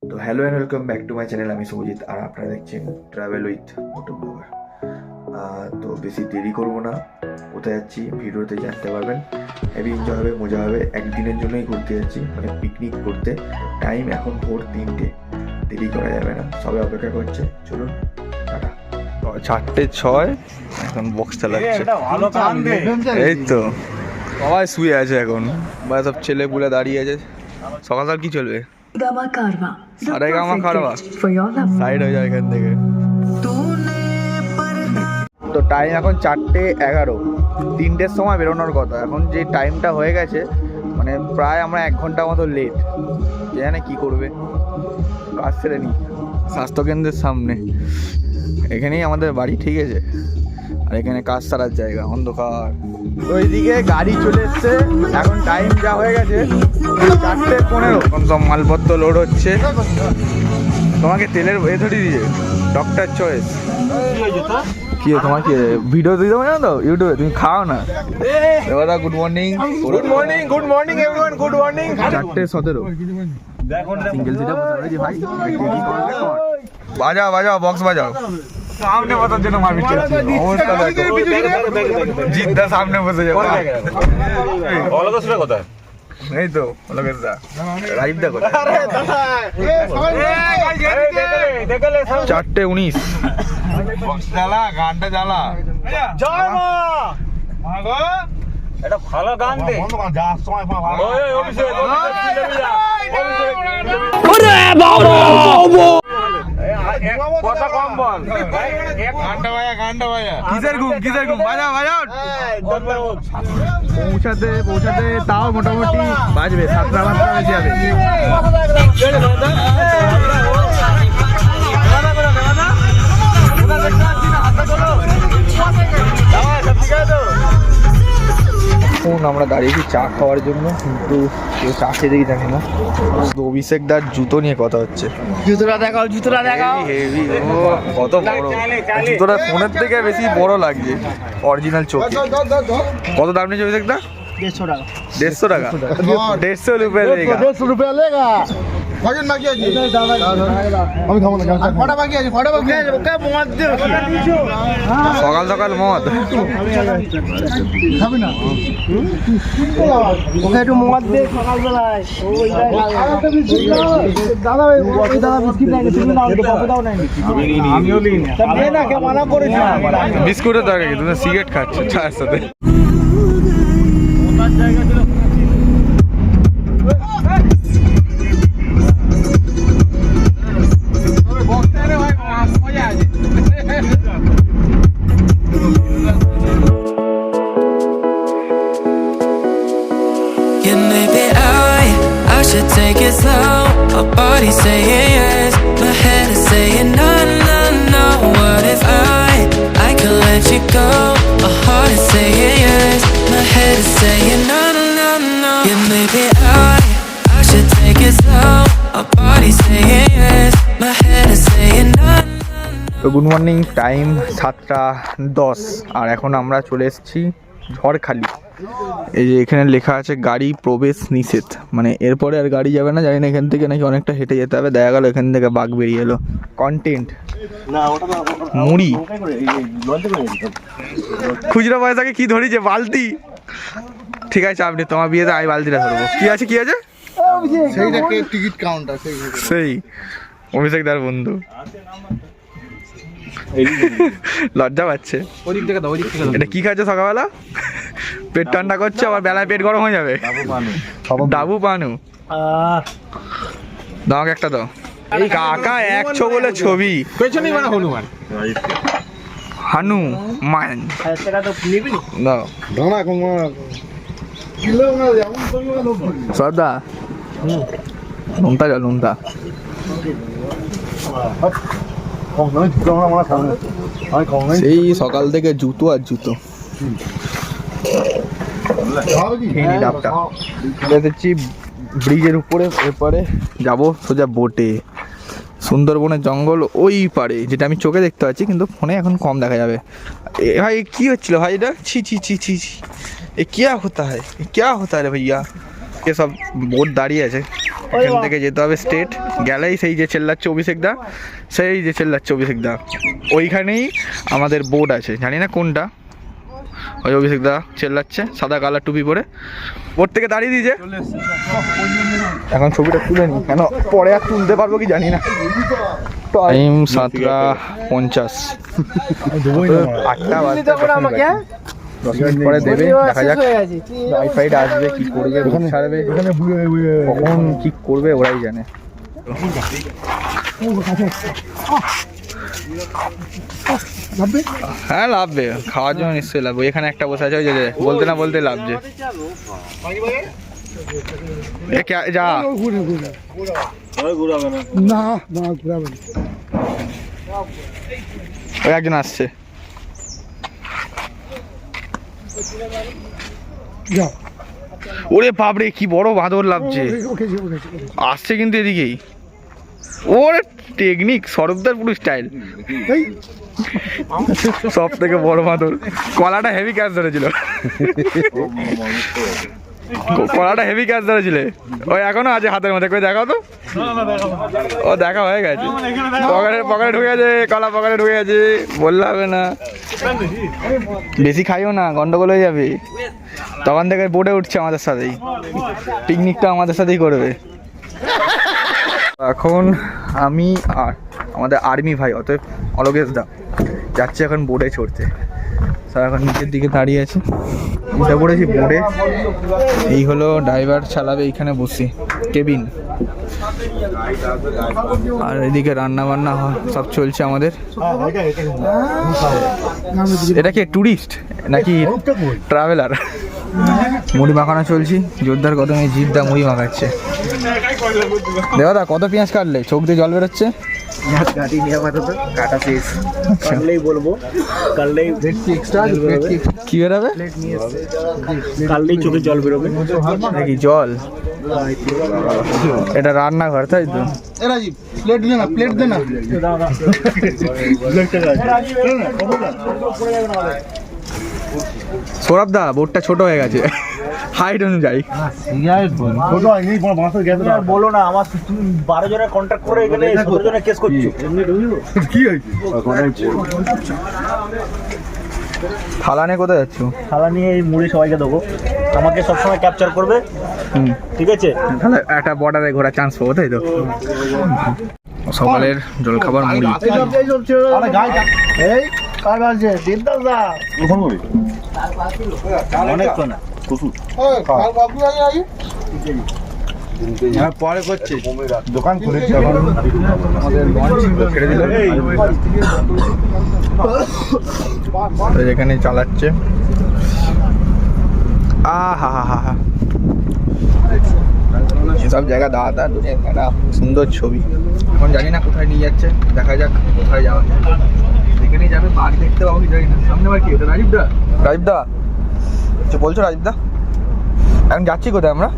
তো hello and welcome back to my channel. আমি শুভজিৎ আর আপনারা দেখছেন ট্রাভেল উইথ মোটো ব্লগার। তো বেশি দেরি করবো না, কোথায় যাচ্ছি ভিডিওতে জানতে পারবেন। হেভি এনজয় হবে, মজা হবে। একদিনের জন্যই ঘুরতে যাচ্ছি, মানে পিকনিক করতে। টাইম এখন ভোর 3টে, দেরি করা যাবে না, সবাই অপেক্ষা করছে। চলুন টাটা। 4:06 এখন বক্স চালাচ্ছে। এই তো সবাই শুয়ে আছে এখন, বা সব ছেলেপুলে দাঁড়িয়ে আছে। সকাল সকাল কি চলবে? সারেগামা কারবা সাইড হয়ে যায় এখান থেকে। তো টাইম এখন 4:11, 3টের সময় বেরোনোর কথা। এখন যে টাইমটা হয়ে গেছে, মানে প্রায় আমরা 1 ঘন্টা মতো লেট। জানি কি করবে, কাজ সেরে নি স্বাস্থ্যকেন্দ্রের সামনে। এখানেই আমাদের বাড়ি, ঠিক আছে। আর এখানে কাজ সারার জায়গা, অন্ধকার। তো এইদিকে গাড়ি চলে এসছে। এখন টাইম যা হয়ে গেছে 4:15। এখন সব মালপত্র লোড হচ্ছে। তোমাকে তেলের এ ধরিয়ে দিয়েছে ডক্টর চয়েস। কি তোমার কি ভিডিও দিয়ে দেবো না তো ইউটিউবে, তুমি খাও না। দাদা good morning. Good morning, good morning everyone, good morning. 4:17 single সিটে বসে রয়েছি ভাই। বাজাও বাজাও, বক্স বাজাও। সামনে বসার জন্য মারপিট চলছে, অবস্থা দেখো। জিদ্দা সামনে বসে যাবে। অলগসরা কোথায়? এই তো অলগসরা রাইভ দা কোথায়? 4:19 বক্স জ্বালা, গানটা জ্বালা। জয় মা মাগো, এটা ভালো গান দে। যাওয়ার সময় ভালো। ওই অভিষেক ওরে বাবা, কথা কম বল। গানটা বাজা। কিসের ঘুম বাজা বাজা। পৌঁছাতে তাও মোটামুটি বাজবে 7টা বেজে যাবে। এখন আমরা দাঁড়িয়েছি চা খাওয়ার জন্য, কিন্তু কেউ চা খেয়ে দেখি জানি না। অভিষেক দার জুতো নিয়ে কথা হচ্ছে। জুতোটা দেখাও, জুতোটা দেখাও। হেভি, কত বড় জুতোটা, ফোনের থেকে বেশি বড় লাগছে অরিজিনাল চোখে। কত দাম নিয়েছে অভিষেক দা? 150 টাকা। 150 টাকা? 150 রুপিয়া লেগা। 150 রুপিয়া লেগা। কজন বাকি আছে? আমি খাবো না। কটা বাকি আছে? কটা বাকি আছে? ওকে মদ দে। সকাল সকাল মদ খাবি না? ওকে একটু মদ দে সকালবেলায়। দাদা ওই দাদা বিস্কিট নাই, তুমি নাও, কত দাও নাই? আমিও নিই না। নে না, কে মানা করেছে? বিস্কুটের দরকার কি? তুমি সিগারেট খাচ্ছ চার সাথে। ওটার জায়গা ছিল। Yeah, maybe I should take it slow. My body's saying yes, my head is saying no, no, no. What if I could let you go? My heart is saying yes, my head is saying no, no, no, no. Yeah, maybe I should take it slow. My body's saying yes, my head is saying no. তো good morning, time 7:10 আর এখন আমরা চলে এসেছি ঝড়খালি। এই যে এখানে লেখা আছে গাড়ি প্রবেশ নিষেধ, মানে এরপরে আর গাড়ি যাবে না। জানি না, এখান থেকে নাকি অনেকটা হেঁটে যেতে হবে। দেখা গেল এখান থেকে বাঘ বেরিয়ে এলো। কন্টেন্ট মুড়ি, খুচরো পয়সাকে কি ধরিছে? বালতি। ঠিক আছে, আপনি তোমার বিয়েতে আমি বালতিটা ধরবো। কি আছে কি আছে? সেইটাকে টিকিট কাউন্টার। সেই অভিষেক দার বন্ধু। লজ্জা পাচ্ছে। এটা কি খাচ্ছে সকালবেলা? পেট ঠান্ডা করছে, আবার বেলায় পেট গরম হয়ে যাবে। ডাবু পানু দাও, একটা দাও। কাকা 100 বলে ছবি। হনুমান হানুমান দাও। দাঁড়া কমা কিলো না যেমন সদা নুনটা যা, নুনটা সেই সকাল থেকে জুতো আর জুতো। ব্রিজের উপরে, এরপরে যাবো সোজা বোটে। সুন্দরবনের জঙ্গল ওই পারে, যেটা আমি চোখে দেখতে পাচ্ছি, কিন্তু ফোনে এখন কম দেখা যাবে। ভাই কি হচ্ছিল ভাই এটা? ছি ছি ছি ছি ছি, ये क्या होता है रे भैया? ये सब बोट दाঁড়িয়ে আছে, এখান থেকে যেতে হবে স্টেট, গেলেই সেই যে চেল্লাচ্ছে অভিষেক দা, সেই যে চেল্লাচ্ছে অভিষেক দা, ওইখানেই আমাদের বোর্ড আছে, জানি না কোনটা, ওই অভিষেক দা চেল্লাচ্ছে সাদা কালার টুপি পরে, বোর্ড থেকে দাঁড়িয়ে দিয়েছে। এখন ছবিটা তুলে নি, কেন পরে আর তুলতে পারবো কি জানি না। টাইম 7:50, 8টা বাজতে 10 মিনিট পরে দেবে, দেখা যাক রাইড ফাইড আসবে কি করবে, ছাড়বে কখন কি করবে ওরাই জানে। হ্যাঁ লাভবে, খাওয়ার জন্য নিশ্চয়ই লাভবে। এখানে একটা বসে আছে, ওই যে বলতে না বলতে লাভছে। যা ওই একজন আসছে, ওরে বাপরে কি বড় বাঁদর লাভছে, আসছে কিন্তু এদিকেই। ওরে টেকনিক, সরবদার পুরো স্টাইল, সব থেকে বড় বাঁদর। কলাটা হেভি ক্যাচ ধরেছিল, কলাটা হেভি ক্যাচ ধরেছিল। ওই এখনো আছে হাতের মধ্যে, কই দেখাও তো। ও দেখা হয়ে গেছে, পকেটে ঢুকে গেছে, কলা পকেটে ঢুকে গেছে, বললে হবে না। বেশি খাইও না, গন্ডগোল হয়ে যাবে। তখন থেকে বোর্ডে উঠছে আমাদের সাথেই, পিকনিকটা আমাদের সাথেই করবে। এখন আমি আর আমাদের আর্মি ভাই অতএব অলোকেশ দা যাচ্ছে এখন বোর্ডে চড়তে। স্যার এখন নিচের দিকে দাঁড়িয়ে আছে, উঠে পড়েছি বোর্ডে। এই হলো ড্রাইভার চালাবে, এইখানে বসি কেবিন, আর এদিকে রান্না বান্না সব চলছে আমাদের। এটা কি ট্যুরিস্ট নাকি ট্রাভেলার? মুড়ি মাখানো চলছি, জোরদার কদমে জিদ্দা মুড়ি মাখাচ্ছে। দেওয়া কত পেঁয়াজ কাটলে, চোখ দিয়ে জল বেরোচ্ছে। কি বেরোবে? কাললেই চোখে জল বেরোবে নাকি জল? এটা রান্নাঘর তাই তো। প্লেট দে না, প্লেট দে না। সৌরভ দা বোর্ডটা ছোট হয়ে গেছে হাইট অনুযায়ী। বলো না, আমার 12 জনের কন্ট্রাক্ট করে এখানে 17 জনের কেস করছো। কি হয়েছে? থালা নিয়ে কোথায় যাচ্ছ? থালা নিয়ে এই মুড়ি সবাইকে দেবো, আমাকে সবসময় ক্যাপচার করবে, ঠিক আছে? তাহলে একটা বর্ডারে ঘোরা চান্স পাবো তাই তো। সকালের জলখাবার মুড়ি। এই কার বাজে দিনদাস দা অনেক তো না পরে করছে দোকান খুলেছে, আমাদের লঞ্চ ছেড়ে দিল, এখানে চালাচ্ছে। হা হা হা হা, এসব জায়গা দাদা একটা সুন্দর ছবি। এখন জানি না কোথায় নিয়ে যাচ্ছে, দেখা যাক কোথায় যাওয়া যায়। যেখানেই যাবে বাঘ দেখতে পাবো কি জানি না। সামনে আবার কি ওটা? রাজীব দা, রাজীব দা কিছু বলছো? রাজীব দা এখন যাচ্ছি কোথায় আমরা?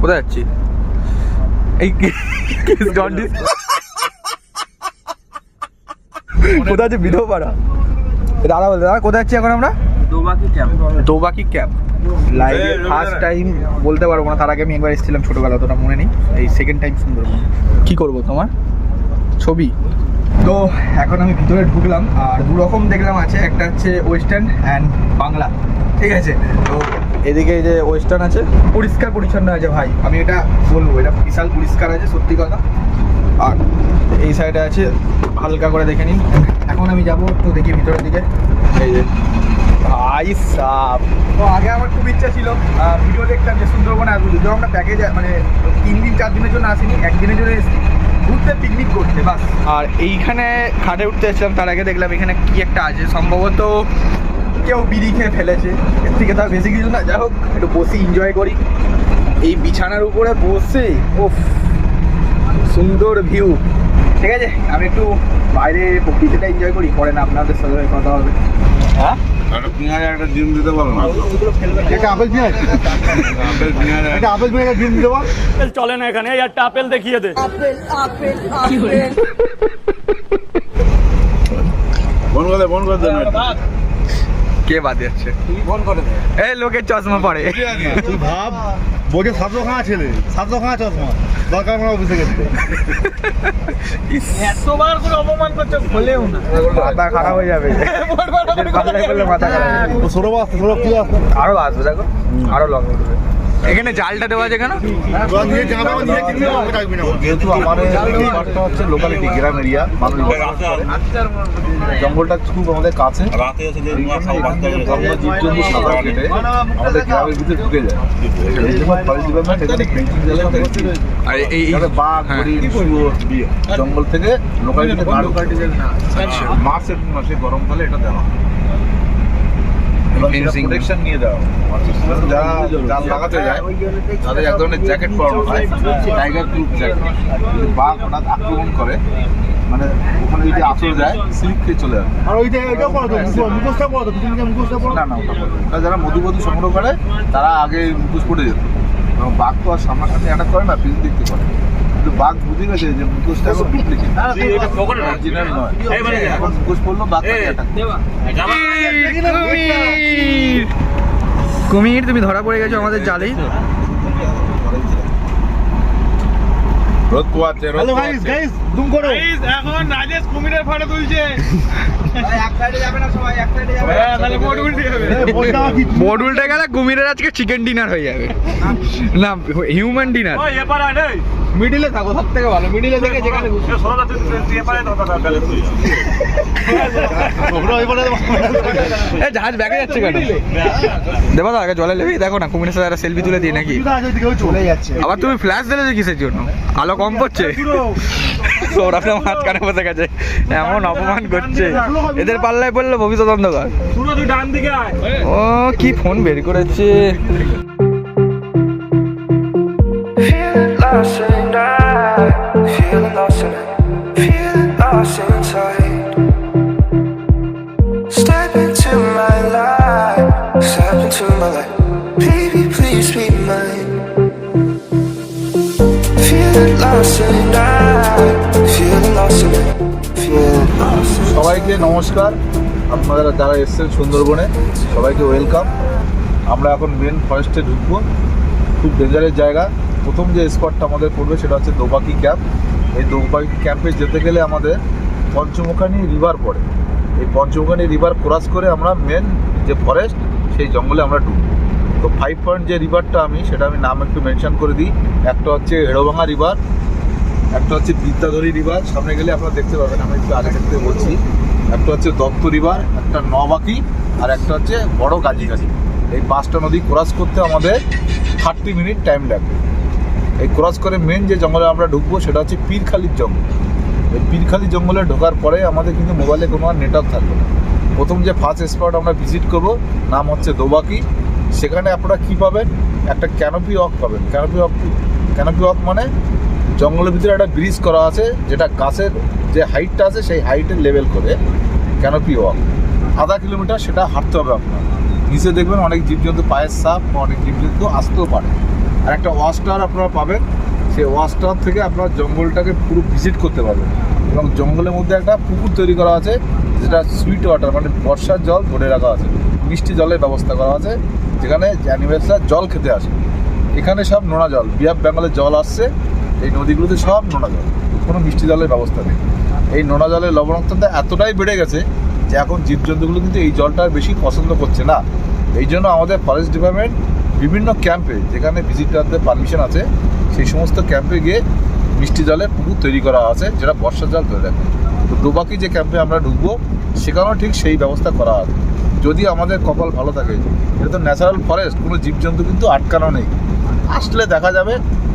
কোথায় যাচ্ছি? এই কোথায় আছে? বিধবাড়া। দাদা বলতে, দাদা কোথায় যাচ্ছি এখন আমরা? দোবাকি ক্যাম্প। লাইভে ফার্স্ট টাইম বলতে পারবো না, তার আগে আমি একবার এসেছিলাম ছোটোবেলা, অতটা মনে নেই। এই সেকেন্ড টাইম সুন্দরবন। কী করবো তোমার ছবি? তো এখন আমি ভিতরে ঢুকলাম, আর দু রকম দেখলাম আছে, একটা হচ্ছে ওয়েস্টার্ন অ্যান্ড বাংলা, ঠিক আছে? তো এদিকে যে ওয়েস্টার্ন আছে পরিষ্কার পরিচ্ছন্ন আছে ভাই, আমি এটা বলবো, এটা বিশাল পরিষ্কার আছে সত্যি কথা। আর এই সাইডে আছে হালকা করে দেখে নিন। এখন আমি যাবো তো দেখি ভিতরের দিকে। এই যে ভাই সাপ, তো আগে আমার খুব ইচ্ছা ছিল ভিডিও দেখতাম যে সুন্দরবনে আসবো, যদিও আমরা প্যাকেজ মানে 3 দিন 4 দিনের জন্য আসিনি, একদিনের জন্য এসেছি ঘুরতে, পিকনিক করতে বাস। আর এইখানে খাটে উঠতে এসেছিলাম, তার আগে দেখলাম এখানে কি একটা আছে, সম্ভবত কেউ বিড়ি খেয়ে ফেলেছে, এর থেকে তার বেশি কিছু না। যাই হোক একটু বসে এনজয় করি এই বিছানার উপরে বসে। ওফ সুন্দর ভিউ, ঠিক আছে? আমি একটু বাইরে প্রকৃতিটা এনজয় করি, পরে না আপনাদের সাথে কথা হবে। হ্যাঁ একটা ডিম দিতে পারো না? একটা আপেল পেঁয়াজ, একটা আপেল পেঁয়াজ ডিম দিতে পারো? চলে না এখানে, একটা আপেল দেখিয়ে দে। বন করে দেন। কে বাদ যাচ্ছে? ফোন করে দে। এই লোকের চশমা পরে। তুই ভাব বলছে 700 খানা ছেলে 700 খানা চশমা দরকার মানে অফিসে গেছে এতবার করে অপমান করছে বলেও না। মাথা খারাপ হয়ে যাবে। এদের পাল্লায় পড়লে মাথা খারাপ হয়ে যাবে। সৌরভ আসতে সৌরভ কি আসতে আরো আসবে দেখো, আরো লং উঠবে। এখানে জালটা দেওয়া আছে কেন? যেহেতু আমাদের ব্যাপারটা হচ্ছে লোকালিটি গ্রাম এরিয়া মানুষ জঙ্গলটা খুব আমাদের কাছে জীবজন্তু সাঁতার কেটে আমাদের গ্রামের ভিতরে ঢুকে যায়। ফরেস্ট ডিপার্টমেন্ট এখানে পেন্টিং আর এই বাঘ হরিণ শুয়োর জঙ্গল থেকে লোকালিটিতে মার্চ এপ্রিল মাসে গরমকালে এটা দেওয়া হয়। Fencing. প্রোটেকশন নিয়ে দেওয়া হয়। যারা জাল লাগাতে যায় তাদের এক ধরনের জ্যাকেট পরানো হয়, টাইগার প্রুফ জ্যাকেট। যদি বাঘ হঠাৎ আক্রমণ করে মানে ওখানে যদি আঁচড় যায় স্লিপ খেয়ে চলে যাবে। আর ওইটা এটাও করো তো মুখোশটা করো তো তুমি মুখোশটা করো না না ওটা করে না। ওটা যারা মধুবধু সংগ্রহ করে তারা আগে মুখোশ পড়ে যেত, এবং বাঘ তো আর সামনাসামনি অ্যাটাক করে না, পিছন দিক থেকে করে। কিন্তু বাঘ বুঝে গেছে যে মুখোশটা এখন ডুপ্লিকেট, অরিজিনাল নয়। এখন মুখোশ পড়লো বাঘ অ্যাটাক কুমির তুমি ধরা পড়ে গেছো আমাদের জালেই। রোদ পোয়াচ্ছে হ্যালো গাইস গাইস জুম করো এখন রাজেশ কুমিরের ফাড়ে তুলছে। তাহলে বোর্ড উল্টে যাবে। বোর্ড উল্টে গেলে কুমিরের আজকে চিকেন ডিনার হয়ে যাবে, না হিউম্যান ডিনার। ওই এপারে আয় নেই। মিডিলে থাকো, সব থেকে ভালো মিডিলে থেকে যেখানে সরদা তুই এপারে তো তাহলে তুই। এ জাহাজ ব্যাগে যাচ্ছে কেন? দেবো তো আগে জলে নেবি, দেখো না কুমিরের সাথে একটা সেলফি তুলে দিই নাকি? চলে যাচ্ছে আবার তুমি ফ্ল্যাশ দিলে যে কিসের জন্য? আলো কম পড়ছে। সৌরভটা মাঝখানে বসে গেছে, এমন অপমান করছে। এদের পাল্লায় পড়লে ভবিষ্যৎ অন্ধকার। শুনো তুই ডান দিকে আয়। ও কি ফোন বের করেছে। Feeling lost and feeling lost and feeling lost inside. Step into my life, step into my life. Baby, please be mine. Feeling lost and feeling lost and feeling lost. সবাইকে নমস্কার। আপনারা যারা এসেছেন সুন্দরবনে সবাইকে ওয়েলকাম। আমরা এখন মেন ফরেস্টে ঢুকবো, খুব ডেঞ্জারেস জায়গা। প্রথম যে স্পটটা আমাদের পড়বে সেটা হচ্ছে দোবাকি ক্যাম্প। এই দোবাকি ক্যাম্পে যেতে গেলে আমাদের পঞ্চমুখানি রিভার পড়ে। এই পঞ্চমুখানি রিভার ক্রস করে আমরা মেন যে ফরেস্ট সেই জঙ্গলে আমরা ঢুকবো। তো 5 পয়েন্ট যে রিভারটা সেটা আমি নাম একটু মেনশন করে দিই। একটা হচ্ছে এড়োভাঙা রিভার, একটা হচ্ছে বিদ্যাধরী রিভার, সামনে গেলে আপনারা দেখতে পাবেন, আমি একটু আগে থেকে বলছি। একটা হচ্ছে দত্ত রিভার, একটা নবাকি, আর একটা হচ্ছে বড় গাজীঘাটি। এই 5টা নদী ক্রস করতে আমাদের 30 মিনিট টাইম লাগবে। এই ক্রস করে মেন যে জঙ্গলে আমরা ঢুকবো সেটা হচ্ছে পীরখালির জঙ্গল। এই পীরখালি জঙ্গলে ঢোকার পরে আমাদের কিন্তু মোবাইলে কোনো আর নেটওয়ার্ক থাকবে না। প্রথম যে ফার্স্ট স্পট আমরা ভিজিট করবো নাম হচ্ছে দোবাকি। সেখানে আপনারা কী পাবেন? একটা ক্যানোপি ওয়াক পাবেন। ক্যানোপি ওয়াক মানে জঙ্গলের ভিতরে একটা ব্রিজ করা আছে, যেটা গাছের যে হাইটটা আছে সেই হাইটের লেভেল করে ক্যানোপি ওয়াক। আধা কিলোমিটার সেটা হাঁটতে হবে আপনার। নিচে দেখবেন অনেক জীবজন্তু, পায়ের সাপ বা অনেক জীবজন্তু আসতেও পারে। আর একটা ওয়াচ টাওয়ার আপনারা পাবেন, সেই ওয়াচ টাওয়ার থেকে আপনারা জঙ্গলটাকে পুরো ভিজিট করতে পারবেন। এবং জঙ্গলের মধ্যে একটা পুকুর তৈরি করা আছে, যেটা সুইট ওয়াটার মানে বর্ষার জল ধরে রাখা আছে, মিষ্টি জলের ব্যবস্থা করা আছে, যেখানে অ্যানিমেলসরা জল খেতে আসে। এখানে সব নোনা জল, বে অফ বেঙ্গলের জল আসছে, এই নদীগুলোতে সব নোনা জল, কোনো মিষ্টি জলের ব্যবস্থা নেই। এই নোনা জলের লবণাক্ততা এতটাই বেড়ে গেছে যে এখন জীবজন্তুগুলো কিন্তু এই জলটা বেশি পছন্দ করছে না। এই জন্য আমাদের ফরেস্ট ডিপার্টমেন্ট বিভিন্ন ক্যাম্পে, যেখানে ভিজিটারদের পারমিশন আছে, সেই সমস্ত ক্যাম্পে গিয়ে মিষ্টি জলের পুকুর তৈরি করা আছে, যেটা বর্ষার জল ধরে রাখে। তো দোবাকি যে ক্যাম্পে আমরা ঢুকবো সেখানেও ঠিক সেই ব্যবস্থা করা আছে, যদি আমাদের কপাল ভালো থাকে। এটা তো ন্যাচারাল ফরেস্ট, কোনো জীবজন্তু কিন্তু আটকানো নেই। আসলে দেখা যাবে,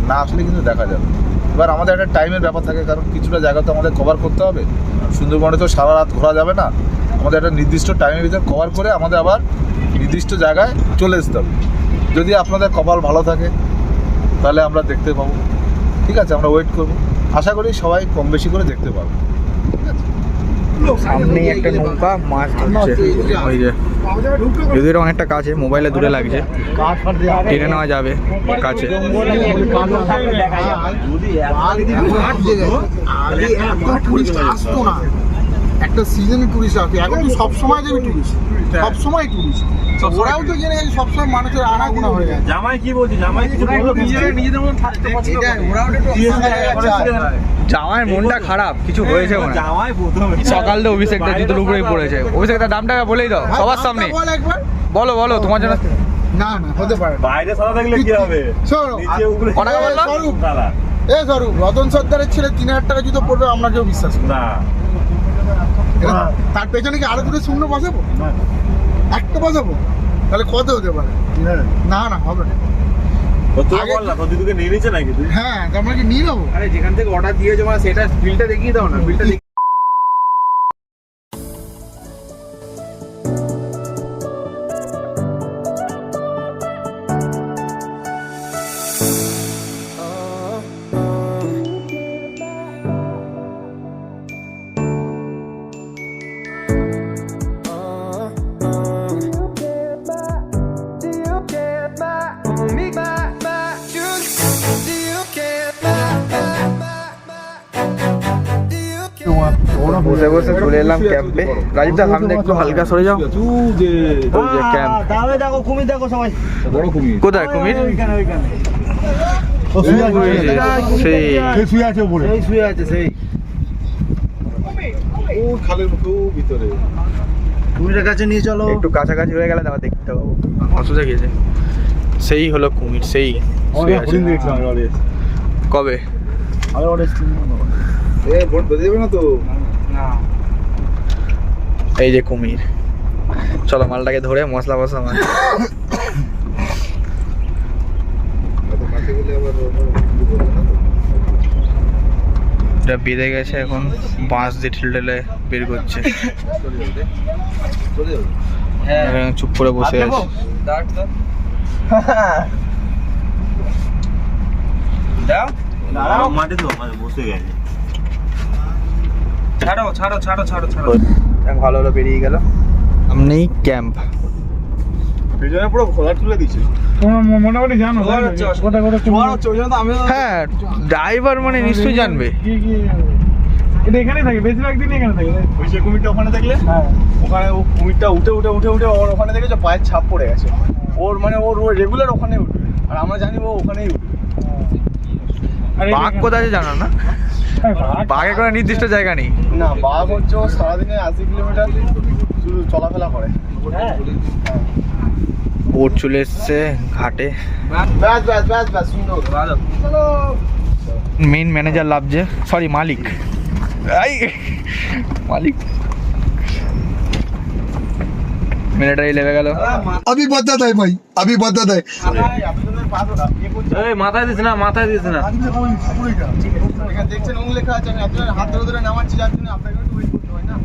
না আসলে কিন্তু দেখা যাবে। এবার আমাদের একটা টাইমের ব্যাপার থাকে, কারণ কিছুটা জায়গা তো আমাদের কভার করতে হবে। সুন্দরবনে তো সারা রাত ঘোরা যাবে না, আমাদের একটা নির্দিষ্ট টাইমের ভিতরে কভার করে আমাদের আবার নির্দিষ্ট জায়গায় চলে আসতে হবে। যদি আপনাদের কপাল ভালো থাকে তাহলে আমরা দেখতে পাবো। ঠিক আছে, আমরা ওয়েট করবো। আশা করি সবাই কম বেশি করে দেখতে পাবো। ঠিক আছে, সামনেই একটা নৌকা মাছ ধরছে, ওই যে যদিও অনেকটা কাছে, মোবাইলে দূরে লাগছে, টেনে নেওয়া যাবে কাছে। একটা সিজনে টুরিস্ট আসে, এখন তো সবসময় যাবি টুরিস্ট, সবসময় টুরিস্ট। ওরাও তো জেনে গেছে সবসময় মানুষের আনাগোনা হয়ে গেছে। জামাই কি বলছি, জামাই কিছু বললো? নিজেদের মধ্যে থাকতে এটাই, ওরাও একটু জামাইয়ের মনটা খারাপ, কিছু হয়েছে মনে হয়। জামাই প্রথমে সকাল থেকে অভিষেকটা জুতোর উপরেই পড়েছে। অভিষেক তার দামটা বলেই দাও সবার সামনে। বল একবার। বলো বলো তোমার জন্য না না হতে পারে না। বাইরে সাদা থাকলে কি হবে? শোনো, নিচে উপরে কটা বললো? স্বরূপ, দাদা স্বরূপ, রতন সর্দারের ছেলে 3000 টাকা জুতো পড়বে আমরা কেউ বিশ্বাস করি না। না তার পেছনে কি আরো দুটো শূন্য বসাবো? একটা বসাবো? তাহলে কত হতে পারে? না না হবে না। তুই আগে- বল না, তো দিদুকে নিয়ে নিচ্ছে নাকি তুই? হ্যাঁ আমরা কি নিয়ে নেবো? আরে যেখান থেকে অর্ডার দিয়েছো মানে সেটা বিলটা দেখিয়ে দাও না, বিলটা বসে বসে চলে এলাম ক্যাম্পে। রাজীবদা সামনে একটু হালকা সরে যাও। ওই যে ক্যাম্প। তাহলে দেখো কুমির দেখো সবাই। বড় কুমির। কোথায় কুমির? ওইখানে ওইখানে ও শুয়ে আছে, ওই যে, সেই সেই শুয়ে আছে উপরে। এই শুয়ে আছে সেই ও খালের মতো ভিতরে। কুমিরের কাছে নিয়ে চলো। একটু কাছাকাছি হয়ে গেলে তারপর দেখতে পাবো। অসুবিধা গেছে। সেই হলো কুমির, সেই শুয়ে আছে। হরিণ দেখলাম এবারে। কবে? আরে ওরে এ ভোট বেজে যাবে না তো? না এই যে কুমির। চলো মালটাকে ধরে মশলা ফসলা মার। এত কাছে গেলে আবার এটা বেঁধে গেছে, এখন বাঁশ দিয়ে ঠেলে বের করছে। চলে যাবে। এখন চুপ করে বসে আছে। দাঁড়াও মাঠে তো মানে বসে গেছে। ছাড়ো ছাড়ো ছাড়ো ছাড়ো ছাড়ো। ভালো হলো বেরিয়ে গেল। সামনেই ক্যাম্প। পেছনে পুরো খোলা তুলে দিচ্ছে। মোটামুটি জানো কোথায় কোথায় হ্যাঁ, ড্রাইভার মানে নিশ্চয়ই জানবে। এটা এখানেই থাকে, বেশিরভাগ দিনই এখানে থাকে। ওই যে কুমিরটা ওখানে দেখলে, হ্যাঁ ওখানে ও কুমিরটা উঠে উঠে উঠে উঠে ওর ওখানে দেখেছো পায়ের ছাপ পড়ে গেছে। ওর মানে ওর রেগুলার ওখানে উঠবে, আর আমরা জানি ও ওখানেই উঠবে। বাঘ কোথায় আছে জানো না? বাঘের কোনো নির্দিষ্ট জায়গা নেই। না, বাঘ হচ্ছে ও সারাদিনে 80 কিলোমিটার শুধু চলাফেরা করে। বোট চলে এসছে ঘাটে। ব্যাস ব্যাস ব্যাস ব্যাস সুন্দর। মেইন ম্যানেজার লাভছে, সরি মালিক। এই মালিক মিলিটারি লেগে গেল। अभी बता दे भाई, अभी बता दे। এই মাথায় দিস না, মাথায় দিস না। এখানে দেখছেন ওং লেখা আছে, আমি আপনার হাত ধরে ধরে নামাচ্ছি, যার জন্য আপনাকে একটু ওয়েট করতে হয় না।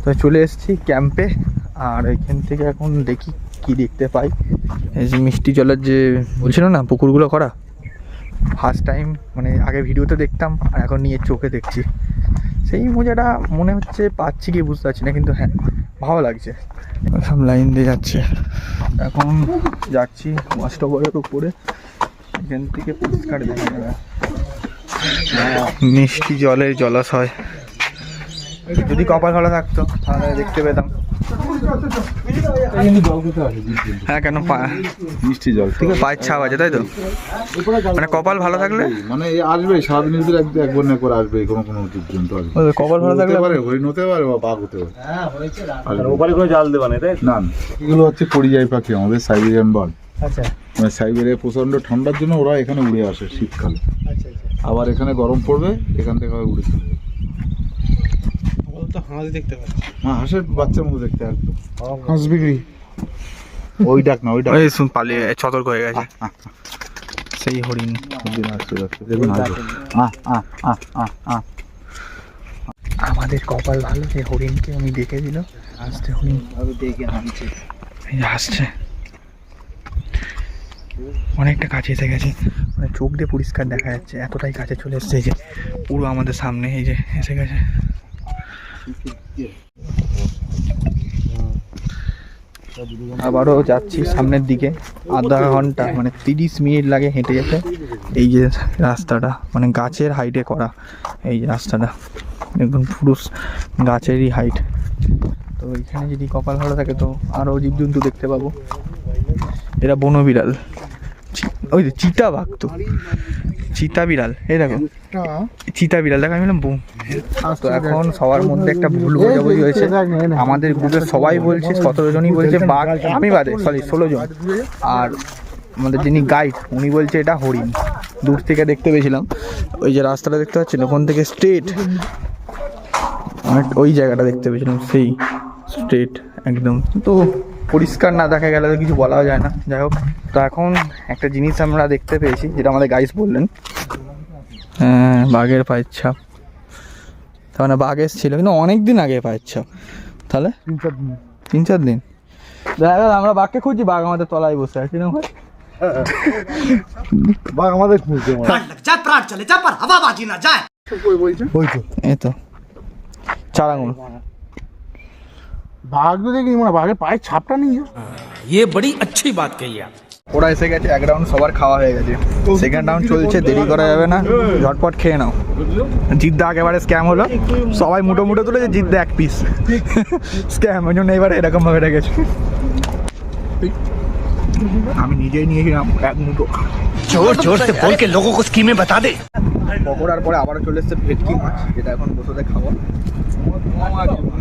তো চলে এসেছি ক্যাম্পে, আর এখান থেকে এখন দেখি কি দেখতে পাই। এই যে মিষ্টি জলের যে বলছিল না পুকুরগুলো করা, ফার্স্ট টাইম মানে আগে ভিডিওতে দেখতাম আর এখন নিয়ে চোখে দেখছি। সেই মজাটা মনে হচ্ছে পাচ্ছি কি বুঝতে পারছি না, কিন্তু হ্যাঁ ভালো লাগছে। সব লাইন দিয়ে যাচ্ছে, এখন যাচ্ছি মাস্টারের উপরে। এখান থেকে পরিষ্কার দেখা যাবে মিষ্টি জলের জলাশয়। যদি কপাল ভালো থাকতো তাহলে দেখতে পেতাম। হ্যাঁ কেন মিষ্টি জল ঠিক আছে, পায়ের ছাপ আছে তাই তো, মানে কপাল ভালো থাকলে মানে আসবে সারাদিনের ভিতরে একবার না করে আসবে, কোনো কোনো জীবজন্তু আসবে। কপাল ভালো থাকলে হতে পারে, হরিণ হতে পারে বা বাঘ হতে পারে। আর ওপারে করে জাল দেবা না, তাই? না না, এগুলো হচ্ছে পরিযায়ী পাখি, আমাদের সাইবেরিয়ান বার্ড। আচ্ছা মানে সাইবেরিয়া প্রচন্ড ঠান্ডার জন্য ওরা এখানে উড়ে আসে শীতকালে। আচ্ছা আবার এখানে গরম পড়বে, এখান থেকে আবার উড়ে চলে যাবে। তো হাঁস দেখতে পাচ্ছি, হ্যাঁ, হাঁসের বাচ্চার মতো দেখতে একদম। হাঁস বিক্রি। ওই ডাক না, ওই ডাক। ওই শুন পালিয়ে সতর্ক হয়ে গেছে সেই হরিণ। দেখুন আসবে। আমাদের কপাল ভালো, সেই হরিণকে আমি দেখে দিল। আসছে হরিণ, দেখে নামছে। এই যে আসছে, অনেকটা কাছে এসে গেছে, মানে চোখ দিয়ে পরিষ্কার দেখা যাচ্ছে, এতটাই কাছে চলে এসছে। এই যে পুরো আমাদের সামনে এই যে এসে গেছে। আবারও যাচ্ছি সামনের দিকে, আধা ঘন্টা মানে 30 মিনিট লাগে হেঁটে যেতে, এই যে রাস্তাটা মানে গাছের হাইটে করা, এই যে রাস্তাটা একদম পুরো গাছেরই হাইট। তো এখানে যদি কপাল ভালো থাকে তো আরও জীবজন্তু দেখতে পাবো। এরা বনবিড়াল, ওই যে চিতা বাঘ, তো চিতা বিড়াল, এই দেখো চিতা বিড়াল দেখো। আমি বললাম বুম। তো এখন সবার মধ্যে একটা ভুল বোঝাবুঝি হয়েছে, আমাদের গ্রুপের সবাই বলছে 17 জনই বলছে বাঘ, আমি বাদে 16 জন, আর আমাদের যিনি গাইড উনি বলছে এটা হরিণ। দূর থেকে দেখতে পেয়েছিলাম, ওই যে রাস্তাটা দেখতে পাচ্ছেন ওখান থেকে স্ট্রেট ওই জায়গাটা দেখতে পেয়েছিলাম, সেই স্ট্রেট একদম। তো পরিষ্কার না দেখা গেলে তো কিছু বলাও যায় না, যাই হোক। তো এখন একটা জিনিস আমরা দেখতে পেয়েছি, যেটা আমাদের গাইস বললেন, হ্যাঁ বাঘের পায়ের ছাপ। তার মানে বাঘ এসেছিল কিন্তু অনেক দিন আগে পায়ের ছাপ, তাহলে 3-4 দিন। দেখা গেল আমরা বাঘকে খুঁজছি, বাঘ আমাদের তলায় বসে আছে, না হয় বাঘ আমাদের খুঁজছে, এই তো 4 আঙুল। বাঘ তো দেখি মানে বাঘের পায়ের ছাপটা নিয়ে ये बड़ी अच्छी बात कही आप। ওরা এসে গেছে, 1 রাউন্ড সবার খাওয়া হয়ে গেছে, 2nd রাউন্ড চলছে, দেরি করা যাবে না, ঝটপট খেয়ে নাও। জিদ্দা একেবারে স্ক্যাম হলো, সবাই মুঠো মুঠো তুলেছে, জিদ্দা 1 পিস স্ক্যাম, ওই জন্য এবারে এরকম ভাবে রেখেছে। আমি নিজেই নিয়েছিলাম 1 মুঠো। जोर जोर से बोल के लोगों को स्कीमें बता दे। পকোড়ার পরে আবারও চলে এসছে ভেটকি মাছ, যেটা এখন বসে খাবো।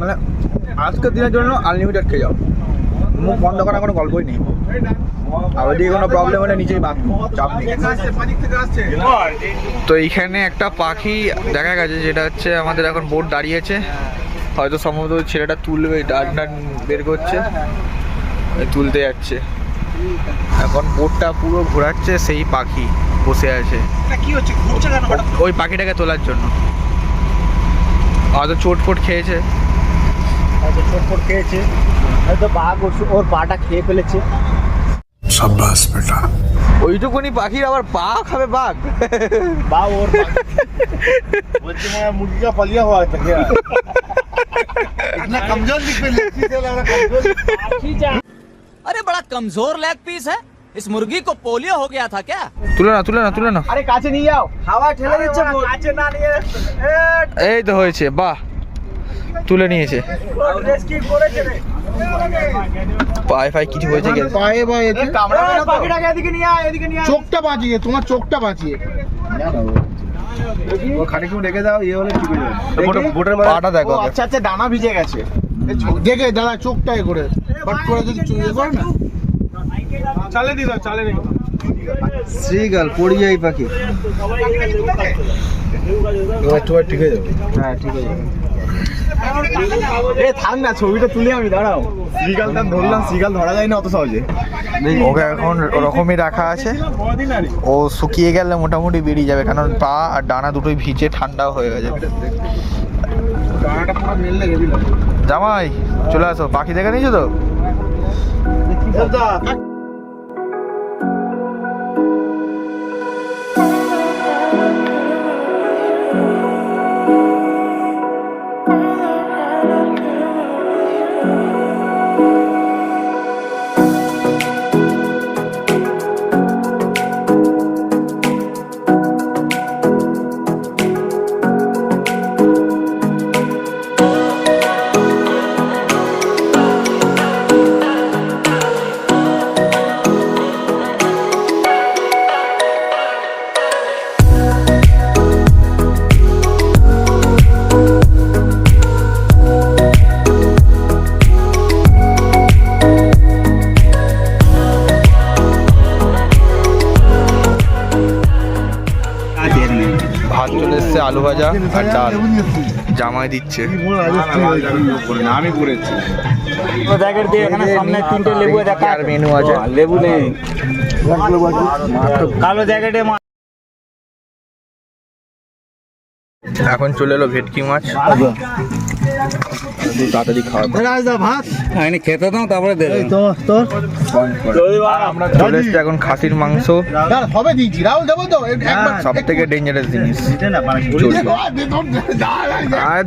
মানে আজকের দিনের জন্য আনলিমিটেড খেয়ে যাও, মুখ বন্ধ করার কোনো গল্পই নেই। আর ওইদিকে কোনো প্রবলেম হলে নিচেই বাথরুম, চাপ নেই। তো এইখানে একটা পাখি দেখা গেছে, যেটা হচ্ছে আমাদের এখন বোট দাঁড়িয়েছে, হয়তো সম্ভবত ছেলেটা তুলবে, ডান বের করছে, তুলতে যাচ্ছে। এখন বোটটা পুরো ঘোরাচ্ছে, সেই পাখি বসে আছে, ওই পাখিটাকে তোলার জন্য। হয়তো চোটফোট খেয়েছে, হয়তো বাঘ ওর পাটা খেয়ে ফেলেছে। ওইটুকুনি পাখির আবার পা খাবে বাঘ? বাঘ ওর বলছে মুরগি কা পালিয়া हुआ था क्या इतना कमजोर दिखने से लग रहा कमजोर। अरे बड़ा कमजोर लेग पीस है, इस मुर्गी को पोलियो हो गया था क्या? তুলে না। আরে কাছে নিয়ে যাও, হাওয়া ঠেলে দিচ্ছে, কাছে না নিয়ে এই তো হয়েছে, বাহ, তুলে নিয়েছে। রেস্কিউ করেছে রে। পায়ে কিছু হয়েছে কি? পায়ে বা এতে পাখিটাকে এদিকে নিয়ে আয়, এদিকে নিয়ে আয়। চোখটা বাঁচিয়ে, তোমার চোখটা বাঁচিয়ে ও খানিকক্ষণ রেখে দাও, ইয়ে হলে ঠিক হয়ে যাবে। বোটের পাটা দেখো। আচ্ছা আচ্ছা, দানা ভিজে গেছে। দেখে দাদা চোখটা এ করে বাট করে যদি চুয়ে করে না, চালে দি দাও, চালে রেখে। শ্রীগাল পরিযায়ী পাখি, ঠিক হয়ে যাবে। হ্যাঁ ঠিক আছে। এ থাক না, ছবিটা তুলে আমি, দাঁড়াও। সিগালটা ধরলাম, সিগাল ধরা যায় না অত সহজে। ওকে এখন ওরকমই রাখা আছে, ও শুকিয়ে গেলে মোটামুটি বেরিয়ে যাবে, কারণ পা আর ডানা দুটোই ভিজে ঠান্ডা হয়ে গেছে। ডানাটা পুরো মেললে গেছিল। জামাই চলে আসো, পাখি দেখে নিয়েছো তো? ভাত চলে এসছে, আলু ভাজা আর ডাল জামাই দিচ্ছে। আমি করেছি। তো জ্যাকেট দিয়ে এখানে সামনে 3টে লেবু দেখা, আর মেনু আছে, লেবু নেই, কালো জ্যাকেটে। এখন চলে এলো ভেটকি মাছ, একটু তাড়াতাড়ি খাওয়া ভাত এনে খেতে দাও তারপরে দেবে আমরা চলে এসেছি এখন খাসির মাংস, হবে দিয়েছি রাহুল দেবো তো একবার সব থেকে ডেঞ্জারাস জিনিস। আর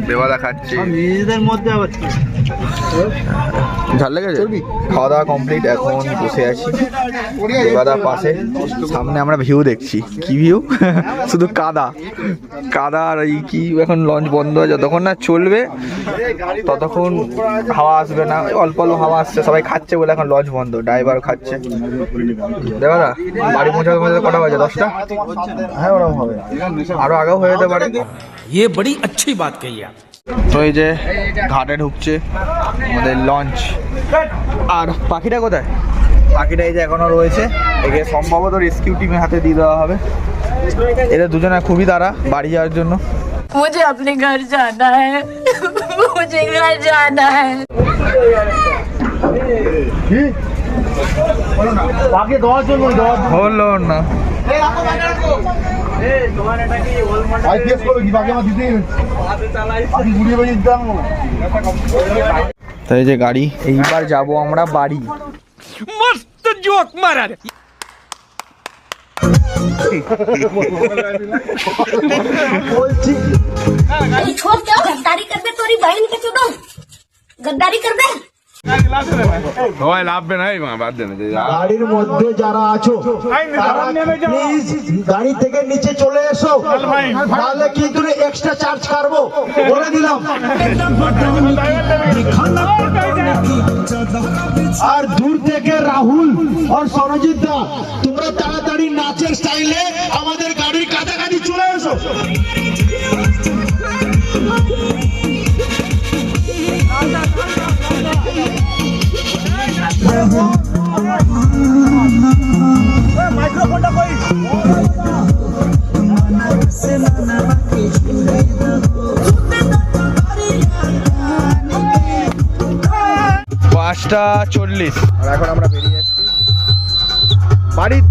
দেবাদা খাচ্ছে। নিজেদের মধ্যে আবার ঝাল লেগেছে? খাওয়া দাওয়া কমপ্লিট, এখন বসে আছি দেবাদার পাশে। সামনে আমরা ভিউ দেখছি, কি ভিউ? শুধু কাদা কাদা। আর এই কি, এখন লঞ্চ বন্ধ হয়, যতক্ষণ না চলবে ততক্ষণ হাওয়া আসবে না। অল্প অল্প হাওয়া আসছে, সবাই খাচ্ছে বলে এখন লঞ্চ বন্ধ, ড্রাইভার খাচ্ছে। দেবাদা বাড়ি পৌঁছাতে পৌঁছাতে কটা বাজে? 10টা? হ্যাঁ ওরকম হবে, আরো আগেও হয়ে যেতে পারে। ये बड़ी अच्छी बात कही आप। তো এই যে ঘাটে ঢুকছে আমাদের লঞ্চ। আর পাখিটা কোথায়? পাখিটা এই যে এখনো রয়েছে, একে সম্ভবত রেস্কিউ টিমের হাতে দিয়ে দেওয়া হবে। এদের দুজনে খুবই তাড়া বাড়ি যাওয়ার জন্য। मुझे अपने घर जाना है मुझे घर जाना है হলো না। তো এই যে গাড়ি, এইবার যাব আমরা বাড়ি। मस्त जोक मारा रे। छोड़ क्या गद्दारी कर दे तोरी बहन के चुदो गद्दारी कर दे গাড়ির মধ্যে যারা আছো তারা প্লিজ গাড়ি থেকে নিচে চলে এসো, তাহলে কিন্তু এক্সট্রা চার্জ করবো বলে দিলাম। আর দূর থেকে রাহুল আর সরজিৎ দা, তোমরা তাড়াতাড়ি নাচের স্টাইলে আমাদের গাড়ির কাছাকাছি চলে এসো। পাঁচটা 40 আর এখন আমরা বেরিয়ে যাচ্ছি বাড়ির